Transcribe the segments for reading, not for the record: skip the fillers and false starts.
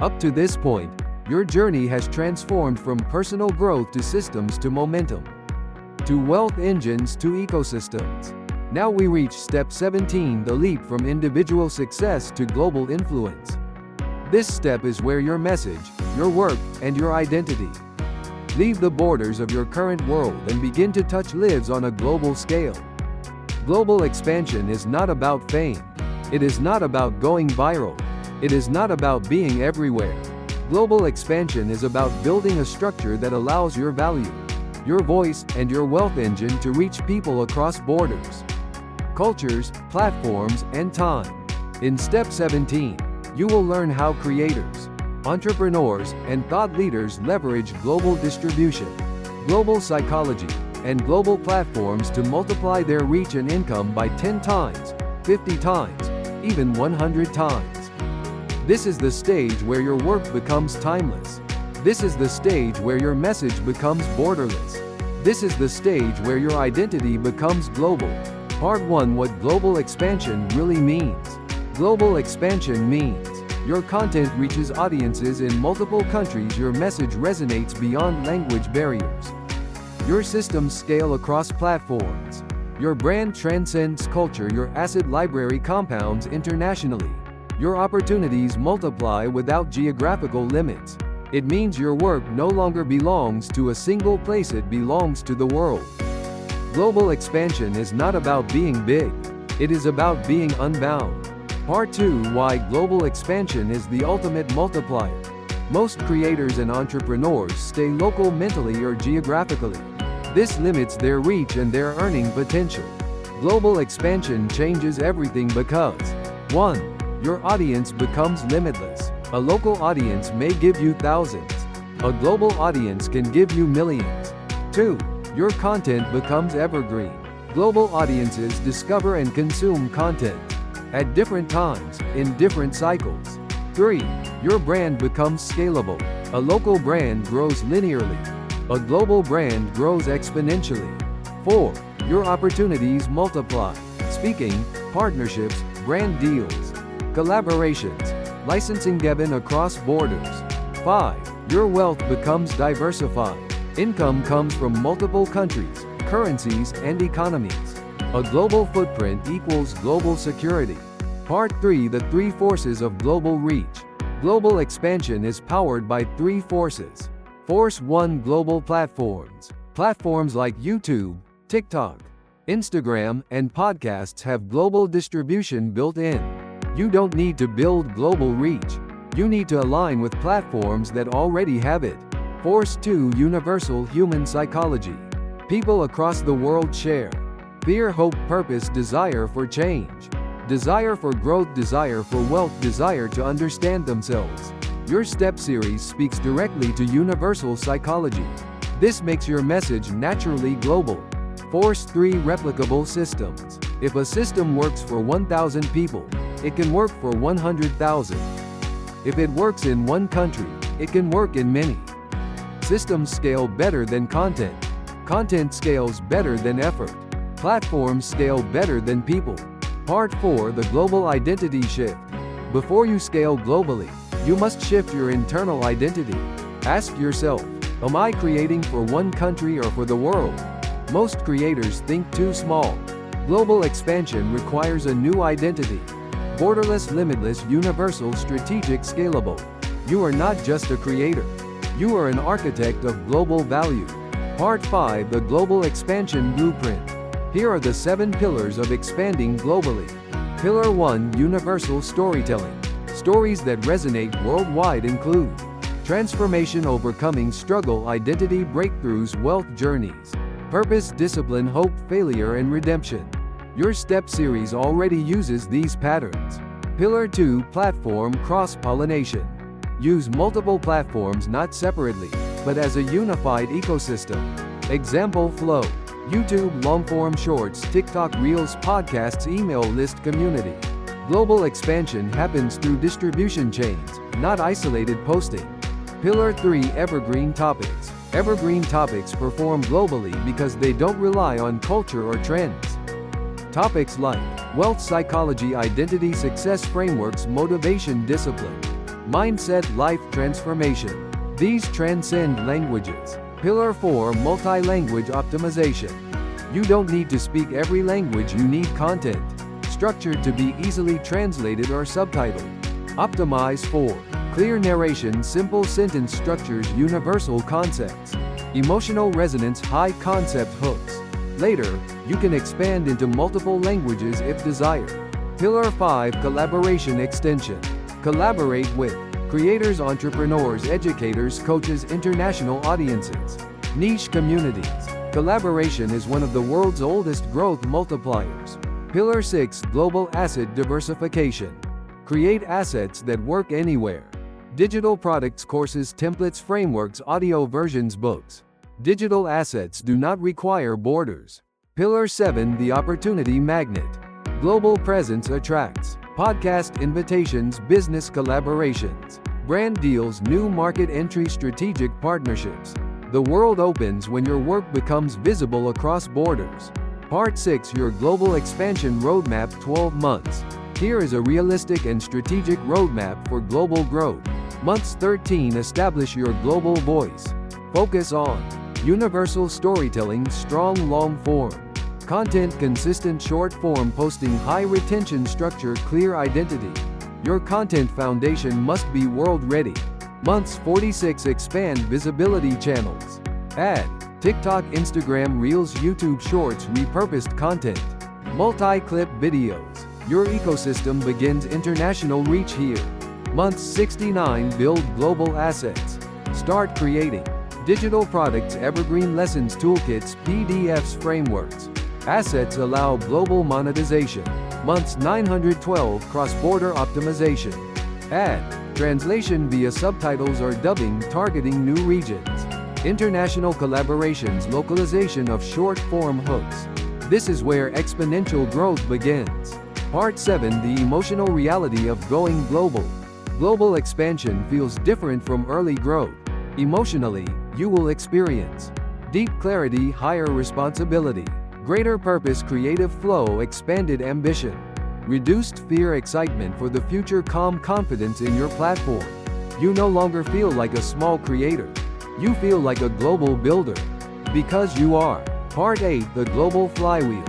Up to this point, your journey has transformed from personal growth to systems to momentum, to wealth engines to ecosystems. Now we reach step 17, the leap from individual success to global influence. This step is where your message, your work, and your identity leave the borders of your current world and begin to touch lives on a global scale. Global expansion is not about fame. It is not about going viral. It is not about being everywhere. Global expansion is about building a structure that allows your value, your voice, and your wealth engine to reach people across borders, cultures, platforms, and time. In step 17, you will learn how creators, entrepreneurs, and thought leaders leverage global distribution, global psychology, and global platforms to multiply their reach and income by 10 times, 50 times, even 100 times. This is the stage where your work becomes timeless. This is the stage where your message becomes borderless. This is the stage where your identity becomes global. Part 1: What global expansion really means. Global expansion means your content reaches audiences in multiple countries. Your message resonates beyond language barriers. Your systems scale across platforms. Your brand transcends culture. Your asset library compounds internationally. Your opportunities multiply without geographical limits. It means your work no longer belongs to a single place, it belongs to the world. Global expansion is not about being big. It is about being unbound. Part 2: Why global expansion is the ultimate multiplier. Most creators and entrepreneurs stay local mentally or geographically. This limits their reach and their earning potential. Global expansion changes everything because 1. Your audience becomes limitless. A local audience may give you thousands. A global audience can give you millions. 2. Your content becomes evergreen. Global audiences discover and consume content at different times, in different cycles. 3. Your brand becomes scalable. A local brand grows linearly. A global brand grows exponentially. 4. Your opportunities multiply. Speaking, partnerships, brand deals, collaborations, licensing given across borders. 5. Your wealth becomes diversified. Income comes from multiple countries, currencies, and economies. A global footprint equals global security. Part 3: The 3 forces of global reach. Global expansion is powered by 3 forces. Force 1: Global platforms. Platforms like YouTube, TikTok, Instagram, and podcasts have global distribution built in. You don't need to build global reach. You need to align with platforms that already have it. Force 2: Universal human psychology. People across the world share fear, hope, purpose, desire for change, desire for growth, desire for wealth, desire to understand themselves. Your step series speaks directly to universal psychology. This makes your message naturally global. Force 3: Replicable systems. If a system works for 1,000 people, it can work for 100,000. If it works in one country, it can work in many. Systems scale better than content. Content scales better than effort. Platforms scale better than people. Part 4: The global identity shift. Before you scale globally, you must shift your internal identity. Ask yourself, am I creating for one country or for the world? Most creators think too small. Global expansion requires a new identity. Borderless, limitless, universal, strategic, scalable. You are not just a creator. You are an architect of global value. Part 5: The global expansion blueprint. Here are the 7 pillars of expanding globally. Pillar 1: Universal storytelling. Stories that resonate worldwide include transformation, overcoming struggle, identity breakthroughs, wealth journeys, purpose, discipline, hope, failure, and redemption. Your step series already uses these patterns. Pillar 2: Platform cross-pollination. Use multiple platforms not separately, but as a unified ecosystem. Example: Flow, YouTube long-form shorts, TikTok reels, podcasts, email list, community. Global expansion happens through distribution chains, not isolated posting. Pillar 3: Evergreen topics. Evergreen topics perform globally because they don't rely on culture or trends. Topics like wealth psychology, identity, success frameworks, motivation, discipline, Mindset life transformation. These transcend languages. Pillar 4 multi-language optimization. You don't need to speak every language, you need content structured to be easily translated or subtitled. Optimize for clear narration, simple sentence structures, universal concepts, emotional resonance, high concept hooks. Later, you can expand into multiple languages if desired. Pillar 5 collaboration extension. Collaborate with creators, entrepreneurs, educators, coaches, international audiences, niche communities. Collaboration is one of the world's oldest growth multipliers. Pillar 6 global asset diversification. Create assets that work anywhere. Digital products, courses, templates, frameworks, audio versions, books. Digital assets do not require borders. Pillar 7 the opportunity magnet. Global presence attracts podcast invitations, business collaborations, brand deals, new market entry, strategic partnerships. The world opens when your work becomes visible across borders. Part 6 your global expansion roadmap 12 months. Here is a realistic and strategic roadmap for global growth. Months 13 establish your global voice. Focus on universal storytelling, strong long form content, consistent short form posting, high retention structure, clear identity. Your content foundation must be world ready. Months 46 expand visibility channels. Add TikTok, Instagram Reels, YouTube Shorts, repurposed content, multi-clip videos. Your ecosystem begins international reach here. Months 69 build global assets. Start creating digital products, evergreen lessons, toolkits, PDFs, frameworks. Assets allow global monetization. Months 912 cross-border optimization. Add translation via subtitles or dubbing, targeting new regions. International collaborations, localization of short-form hooks. This is where exponential growth begins. Part 7 the emotional reality of going global. Global expansion feels different from early growth. Emotionally, you will experience deep clarity, higher responsibility, greater purpose, creative flow, expanded ambition, reduced fear, excitement for the future, calm confidence in your platform. You no longer feel like a small creator. You feel like a global builder. Because you are. Part 8 the global flywheel.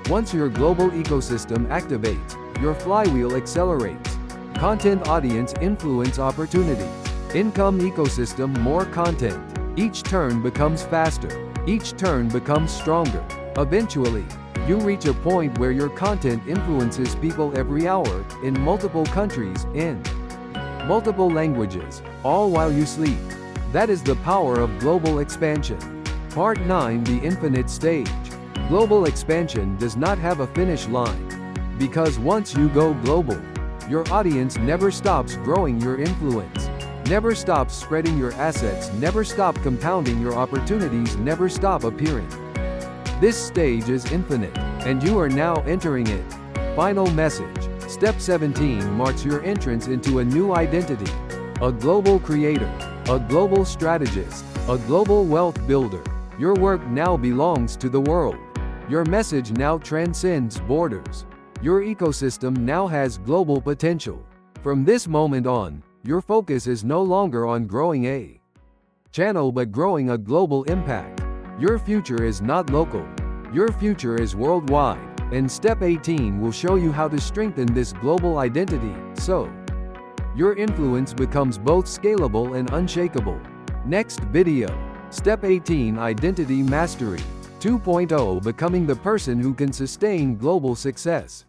Once your global ecosystem activates, your flywheel accelerates. Content, audience, influence, opportunities, income, ecosystem, more content. Each turn becomes faster. Each turn becomes stronger. Eventually, you reach a point where your content influences people every hour, in multiple countries, in multiple languages, all while you sleep. That is the power of global expansion. Part 9 the infinite stage. Global expansion does not have a finish line. Because once you go global, your audience never stops growing, your influence never stops spreading, your assets never stop compounding, your opportunities never stop appearing. This stage is infinite, and you are now entering it. Final message. Step 17 marks your entrance into a new identity. A global creator, a global strategist, a global wealth builder. Your work now belongs to the world. Your message now transcends borders. Your ecosystem now has global potential. From this moment on, your focus is no longer on growing a channel but growing a global impact. Your future is not local. Your future is worldwide. And Step 18 will show you how to strengthen this global identity, so your influence becomes both scalable and unshakable. Next video. Step 18 Identity Mastery 2.0 Becoming the person who can sustain global success.